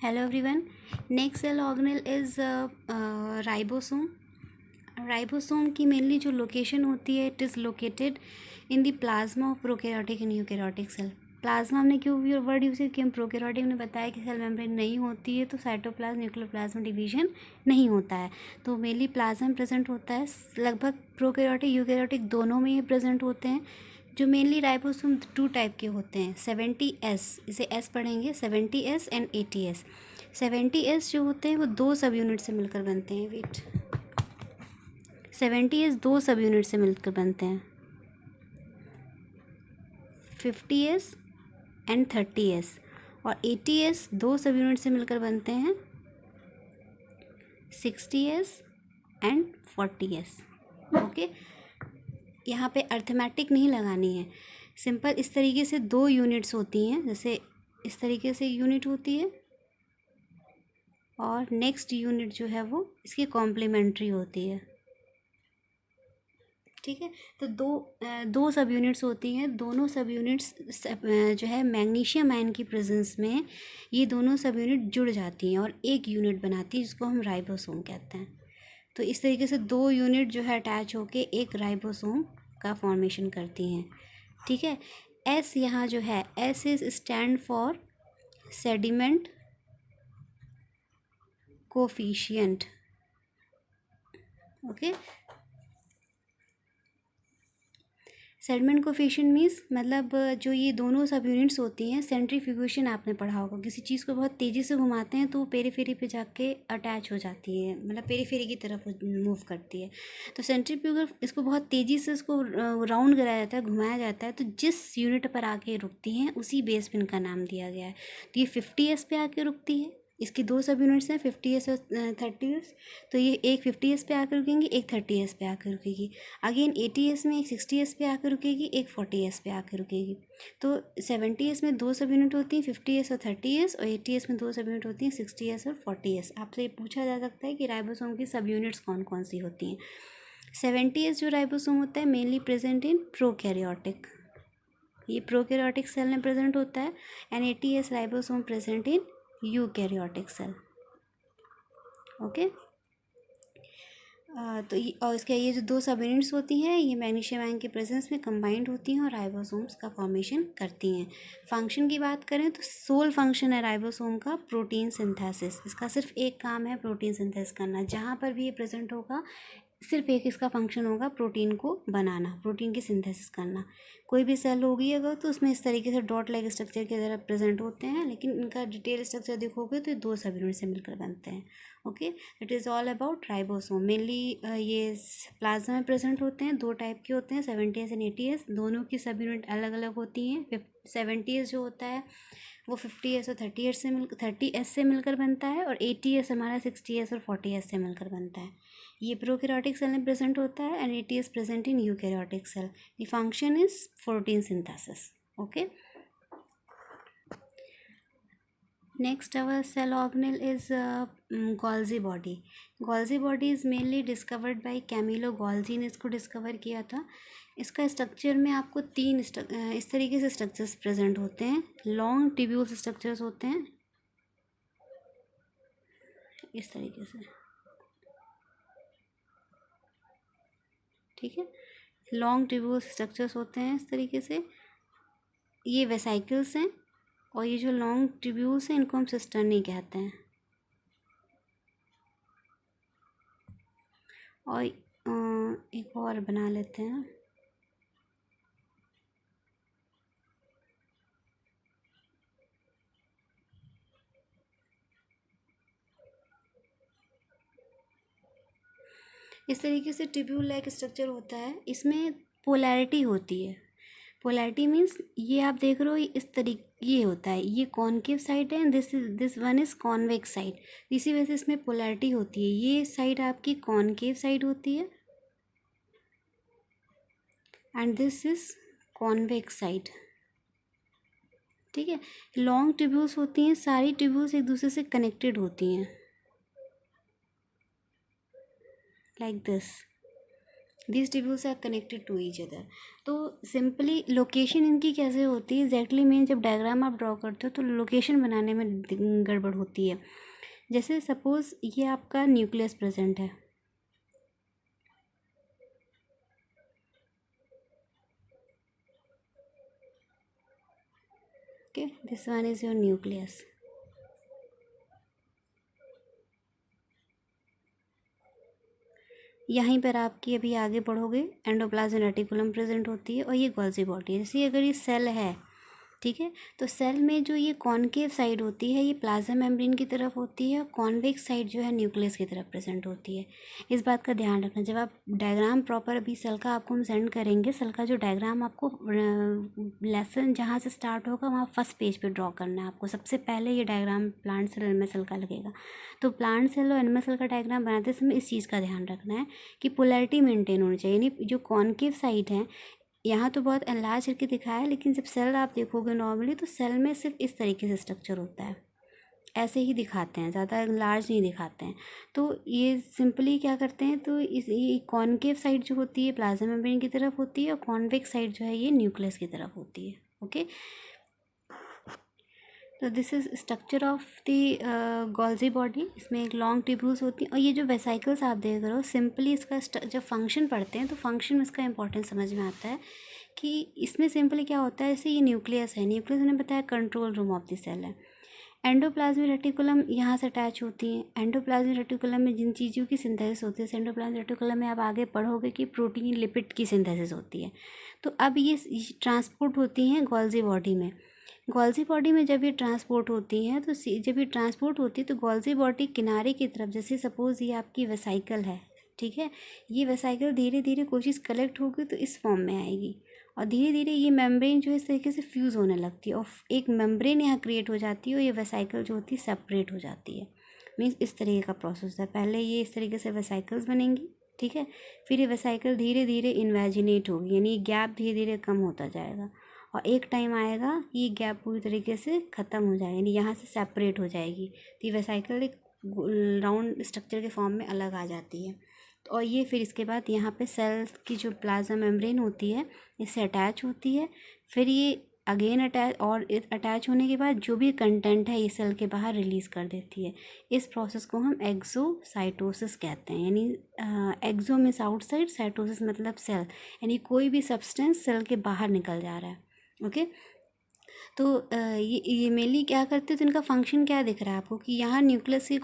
Hello everyone. Next cell organelle is ribosome. Ribosome की mainly जो location होती है, it is located in the plasma of prokaryotic and eukaryotic cell. Plasma हमने क्यों word use किया कि हम प्रोकैरियोटिक ने बताया कि सेल मेम्ब्रेन नहीं होती है तो साइटोप्लाज्म न्यूक्लियोप्लाज्म डिवीजन नहीं होता है. तो मेनली प्लाज्मा में प्रेजेंट होता है. लगभग प्रोकैरियोटिक यूकैरियोटिक दोनों में ही प्रेजेंट होते हैं. जो मेनली राइबोसोम 2 टाइप के होते हैं. 70S, इसे S पढ़ेंगे, 70S एंड 80S. 70S जो होते हैं वो 2 सब यूनिट से मिलकर बनते हैं. वेट, 70S 2 सब यूनिट से मिलकर बनते हैं. 50S and 30S. और 80S 2 सब यूनिट से मिलकर बनते हैं. 60S and 40S. ओके, यहाँ पे अर्थमेटिक नहीं लगानी है. सिंपल इस तरीके से 2 यूनिट्स होती हैं. जैसे इस तरीके से यूनिट होती है और नेक्स्ट यूनिट जो है वो इसकी कॉम्प्लीमेंट्री होती है. ठीक है, तो दो सब यूनिट्स होती हैं. दोनों सब यूनिट्स जो है मैग्नीशियम आयन की प्रेजेंस में ये दोनों सब यूनिट जुड़ जाती हैं और एक यूनिट बनाती है जिसको हम राइबोसोम कहते हैं. तो इस तरीके से 2 यूनिट जो है अटैच होके एक राइबोसोम का फॉर्मेशन करती हैं. ठीक है, एस यहाँ जो है, S is stand for sediment coefficient. Okay, sediment coefficient means मतलब जो ये दोनों सब यूनिट्स होती हैं, सेंट्रीफ्यूगेशन आपने पढ़ा होगा. किसी चीज़ को बहुत तेज़ी से घुमाते हैं तो वो पेरीफेरी पे जाके अटैच हो जाती है, मतलब पेरीफेरी की तरफ मूव करती है. तो सेंट्रीफ्यूगल इसको बहुत तेज़ी से इसको राउंड कराया जाता है, घुमाया जाता है. तो जिस यूनिट पर आके रुकती हैं उसी बेस पे इनका नाम दिया गया है. तो ये 50S पे आके रुकती है. इसकी 2 सब यूनिट्स हैं, 50S और 30S. तो ये एक 50S पे आकर रुकेंगी, एक 30S पे आकर रुकेगी. अगेन 80S में एक 60S पे आकर रुकेगी, एक 40S पे आकर रुकेगी. तो 70S में 2 सब यूनिट होती हैं, 50S और 30S. और 80S में 2 सब यूनिट होती हैं, 60S और 40S. आपसे ये पूछा जा सकता है कि राइबोसोम की सब यूनिट्स कौन कौन सी होती हैं. 70S जो राइबोसोम होता है मेनली प्रेजेंट इन प्रोकैरियोटिक, ये प्रोकैरियोटिक सेल में प्रेजेंट होता है. And 80S ribosome present in eukaryotic cell. Okay, तो ये और इसके ये जो 2 सब यूनिट्स होती हैं ये मैग्नीशियम आयन के प्रेजेंस में कंबाइंड होती हैं और राइबोसोम्स का फॉर्मेशन करती हैं. फंक्शन की बात करें तो सोल फंक्शन है राइबोसोम का प्रोटीन सिंथेसिस. इसका सिर्फ एक काम है प्रोटीन सिंथेसिस करना. जहाँ पर भी ये प्रेजेंट होगा सिर्फ एक इसका फंक्शन होगा प्रोटीन को बनाना, प्रोटीन की सिंथेसिस करना. कोई भी सेल होगी अगर तो उसमें इस तरीके से डॉट लाइक स्ट्रक्चर की तरह प्रेजेंट होते हैं, लेकिन इनका डिटेल स्ट्रक्चर देखोगे तो 2 सब यूनिट से मिलकर बनते हैं. Okay, it is all about ribosome. Mainly ये प्लाज्मा में प्रेजेंट होते हैं. 2 टाइप के होते हैं, 70S एंड 80S. दोनों की सब यूनिट अलग अलग होती हैं. 70S जो होता है वो 50S और 30S से मिलकर बनता है. और 80S हमारा 60S और 40S से मिलकर बनता है. ये प्रोकैरियोटिक सेल में प्रेजेंट होता है and 80S present in eukaryotic cell. The function is protein synthesis. Okay, next our cell organelle is Golgi body. Golgi body is mainly discovered by Camillo Golgi ने इसको डिस्कवर किया था. इसका structure में आपको 3 इस तरीके से स्ट्रक्चर्स प्रेजेंट होते हैं. लॉन्ग ट्यूब्यूल्स स्ट्रक्चर्स होते हैं इस तरीके से. ठीक है, लॉन्ग ट्यूब्यूल्स स्ट्रक्चर्स होते हैं इस तरीके से. ये वेसाइकल्स हैं और ये जो लॉन्ग ट्यूब्यूल्स हैं इनको हम सिस्टर्नी कहते हैं. और एक और बना लेते हैं. इस तरीके से ट्यूब्यूल लाइक स्ट्रक्चर होता है. इसमें पोलैरिटी होती है. पोलैरिटी मीन्स ये आप देख रहे हो इस तरीके ये होता है, ये कॉनकेव साइड है and this one is convex side. इसी वजह से इसमें पोलैरिटी होती है. ये साइड आपकी कॉनकेव साइड होती है and this is convex side. ठीक है, लॉन्ग ट्यूब्यूल्स होती हैं. सारी ट्यूब्यूल्स एक दूसरे से कनेक्टेड होती हैं like this. these tubules are connected to each other. तो सिंपली लोकेशन इनकी कैसे होती है एग्जैक्टली मेन, जब डायग्राम आप ड्रॉ करते हो तो लोकेशन बनाने में गड़बड़ होती है। जैसे सपोज़ ये आपका न्यूक्लियस प्रेजेंट है, okay, this one is your nucleus. यहीं पर आपकी अभी आगे बढ़ोगे एंडोप्लाज्म रेटिकुलम प्रेजेंट होती है और ये गोल्जी बॉडी है। जैसे अगर ये सेल है, ठीक है, तो सेल में जो ये कॉनकेव साइड होती है ये प्लाज्मा मेम्ब्रेन की तरफ होती है, और कॉन्वेक्स साइड जो है न्यूक्लियस की तरफ प्रेजेंट होती है। इस बात का ध्यान रखना। जब आप डायग्राम प्रॉपर अभी सेल का आपको हम सेंड करेंगे, सेल का जो डायग्राम आपको लेसन जहाँ से स्टार्ट होगा वहाँ फर्स्ट पेज पे ड्रॉ करना है आपको। सबसे पहले ये diagram plant cell animal cell का लगेगा। तो प्लांट सेल और एनिमल सेल का डायग्राम बनाते समय इस चीज़ का ध्यान रखना है कि पोलैरिटी मेंटेन होनी चाहिए, यानी जो कॉनकेव साइड है, यहाँ तो बहुत एनलार्ज करके दिखाया है, लेकिन जब सेल आप देखोगे नॉर्मली तो सेल में सिर्फ इस तरीके से स्ट्रक्चर होता है, ऐसे ही दिखाते हैं, ज़्यादा लार्ज नहीं दिखाते हैं। तो ये सिंपली क्या करते हैं, तो इस ये कॉनकेव साइड जो होती है प्लाज्मा मेम्ब्रेन की तरफ होती है, और कॉन्वेक्स साइड जो है ये न्यूक्लियस की तरफ होती है। ओके, तो this is structure of the Golgi body. इसमें एक लॉन्ग ट्यूब्यूल्स होती हैं, और ये जो वेसाइकल्स आप देख रहे हो सिंपली इसका जब फंक्शन पढ़ते हैं तो फंक्शन में इसका इंपॉर्टेंस समझ में आता है कि इसमें सिंपली क्या होता है। जैसे ये न्यूक्लियस है, न्यूक्लियस मैंने बताया control room of the cell है। एंडोप्लाज्मिक रेटिकुलम यहाँ से अटैच होती हैं। एंडोप्लाज्मिक रेटिकुलम में जिन चीज़ों की सिंथेसिस होती है, एंडोप्लाज्मिक रेटिकुलम में आप आगे पढ़ोगे कि प्रोटीन लिपिड की सिंथेसिस होती है। तो अब ये ट्रांसपोर्ट होती हैं गोल्जी बॉडी में। गोल्जी बॉडी में जब ये ट्रांसपोर्ट होती हैं तो जब ये ट्रांसपोर्ट होती है तो गोल्जी बॉडी किनारे की तरफ, जैसे सपोज़ ये आपकी वेसाइकल है, ठीक है, ये वेसाइकल धीरे धीरे कोई चीज़ कलेक्ट होगी तो इस फॉर्म में आएगी, और धीरे धीरे ये मेम्ब्रेन जो है इस तरीके से फ्यूज़ होने लगती है, और एक मेम्ब्रेन यहाँ क्रिएट हो जाती है, और ये वेसाइकल जो होती है सेपरेट हो जाती है। मीन्स इस तरीके का प्रोसेस है। पहले ये इस तरीके से वेसाइकल्स बनेंगी, ठीक है, फिर ये वेसाइकल धीरे धीरे इन्वेजिनेट होगी, यानी गैप धीरे धीरे कम होता जाएगा, और एक टाइम आएगा ये गैप पूरी तरीके से ख़त्म हो जाएगा, यानी यहाँ से सेपरेट हो जाएगी। तो ये वेसाइकल एक राउंड स्ट्रक्चर के फॉर्म में अलग आ जाती है। और ये फिर इसके बाद यहाँ पे सेल की जो प्लाज्मा मेम्ब्रेन होती है इससे अटैच होती है, फिर ये अगेन अटैच, और अटैच होने के बाद जो भी कंटेंट है ये सेल के बाहर रिलीज़ कर देती है। इस प्रोसेस को हम एक्सोसाइटोसिस कहते हैं, यानी एक्सो मीन्स आउटसाइड, साइटोसिस मतलब सेल, यानी कोई भी सब्सटेंस सेल के बाहर निकल जा रहा है। ओके, तो ये मेनली क्या करते हैं, तो इनका फंक्शन क्या दिख रहा है आपको कि यहाँ न्यूक्लियस के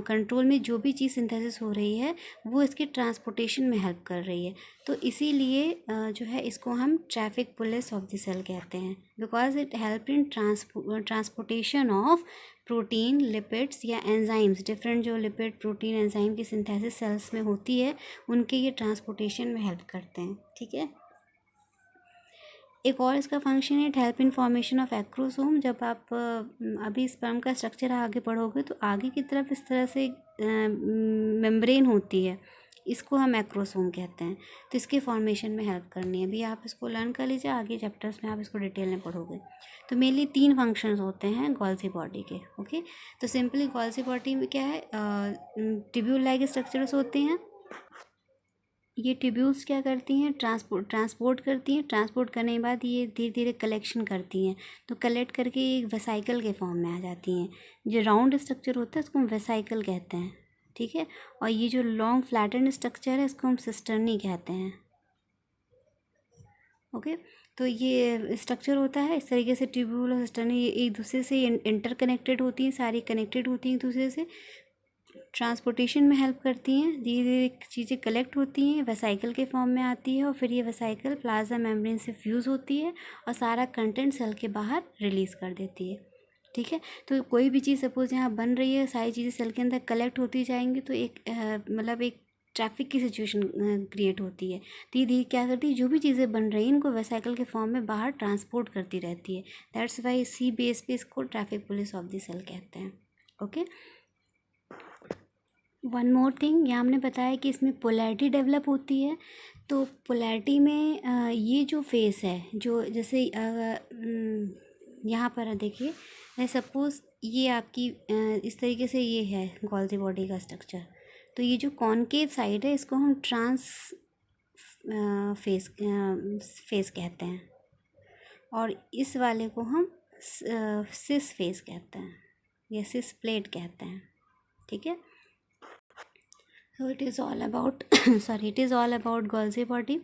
कंट्रोल में जो भी चीज़ सिंथेसिस हो रही है वो इसके ट्रांसपोर्टेशन में हेल्प कर रही है। तो इसीलिए जो है इसको हम traffic police of the cell कहते हैं, because it help in transportation of protein, lipids या एंजाइम्स। डिफरेंट जो लिपिड, प्रोटीन, एंजाइम की सिंथेसिस सेल्स में होती है उनके ये ट्रांसपोर्टेशन में हेल्प करते हैं। ठीक है, एक और इसका फंक्शन है, it help in formation of acrosome. जब आप अभी स्पर्म का स्ट्रक्चर आगे पढ़ोगे तो आगे की तरफ इस तरह से मेम्ब्रेन होती है, इसको हम एक्रोसोम कहते हैं। तो इसके फॉर्मेशन में हेल्प करनी है, अभी आप इसको लर्न कर लीजिए, आगे चैप्टर्स में आप इसको डिटेल में पढ़ोगे। तो मेनली 3 फंक्शंस होते हैं गोल्जी बॉडी के। ओके, तो सिंपली गोल्जी बॉडी में क्या है, ट्यूब्यूल लाइक स्ट्रक्चर्स होते हैं। ये ट्यूब्यूल्स क्या करती हैं, ट्रांसपोर्ट करती हैं, ट्रांसपोर्ट करने के बाद ये धीरे धीरे कलेक्शन करती हैं, तो कलेक्ट करके एक वेसाइकल के फॉर्म में आ जाती हैं। जो राउंड स्ट्रक्चर होता है उसको हम वेसाइकल कहते हैं, ठीक है, और ये जो लॉन्ग फ्लैटेंड स्ट्रक्चर है इसको हम सिस्टर्नी कहते हैं। ओके, तो ये स्ट्रक्चर होता है इस तरीके से, ट्यूब्यूल और सिस्टर्नी एक दूसरे से इंटरकनेक्टेड होती हैं, सारी कनेक्टेड होती हैं एक दूसरे से, ट्रांसपोर्टेशन में हेल्प करती हैं, धीरे धीरे चीज़ें कलेक्ट होती हैं, वेसाइकल के फॉर्म में आती है, और फिर ये वेसाइकल प्लाज्मा मेम्ब्रेन से फ्यूज़ होती है और सारा कंटेंट सेल के बाहर रिलीज़ कर देती है। ठीक है, तो कोई भी चीज़ सपोज़ यहाँ बन रही है, सारी चीज़ें सेल के अंदर कलेक्ट होती जाएंगी, तो एक मतलब एक ट्रैफिक की सिचुएशन क्रिएट होती है। धीरे धीरे क्या करती है, जो भी चीज़ें बन रही हैं इनको वेसाइकल के फॉर्म में बाहर ट्रांसपोर्ट करती रहती है। दैट्स वाई सी बेस पे इसको traffic police of the cell कहते हैं। ओके, वन मोर थिंग, यहाँ हमने बताया कि इसमें पोलैरिटी डेवलप होती है। तो पोलैरिटी में ये जो फेस है, जो जैसे यहाँ पर देखिए, सपोज़ ये आपकी इस तरीके से ये है गोल्जी बॉडी का स्ट्रक्चर, तो ये जो कॉनकेव साइड है इसको हम फेस कहते हैं, और इस वाले को हम सिस फेस कहते हैं या सिस प्लेट कहते हैं, ठीक है। So it is all about it is all about Golgi body।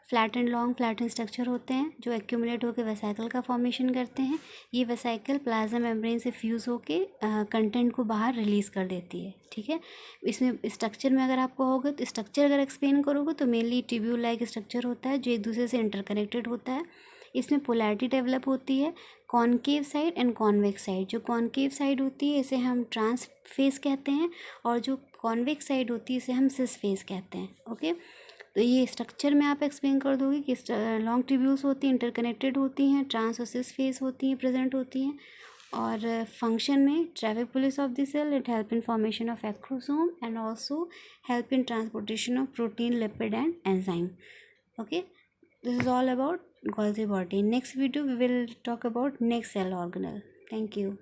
Flat and long flatten structure होते हैं जो एक्यूमुलेट होकर वेसाइकल का फॉर्मेशन करते हैं। ये वेसाइकल प्लाज्मा मेम्ब्रेन से फ्यूज़ होके कंटेंट को बाहर रिलीज़ कर देती है, ठीक है। इसमें स्ट्रक्चर में अगर आपको होगा तो स्ट्रक्चर अगर एक्सप्लेन करोगे तो मेनली ट्यूब्यूल लाइक स्ट्रक्चर होता है जो एक दूसरे से इंटरकनेक्टेड होता है। इसमें पोलैरिटी डेवलप होती है, concave side and convex side. जो कॉनकेव साइड होती है इसे हम ट्रांस फेस कहते हैं, और जो कॉन्वेक्स साइड होती है इसे हम सिस फेस कहते हैं, ओके। तो ये स्ट्रक्चर में आप एक्सप्लेन कर दोगे कि लॉन्ग ट्यूब्यूल्स होती हैं, इंटरकनेक्टेड होती हैं, ट्रांस और सिस फेस होती हैं, प्रेजेंट होती हैं। और फंक्शन में traffic police of the cell, it help in formation of acrosome and also help in transportation of protein, lipid and enzyme, okay। This is all about Golgi body. In next video we will talk about next cell organelle. Thank you.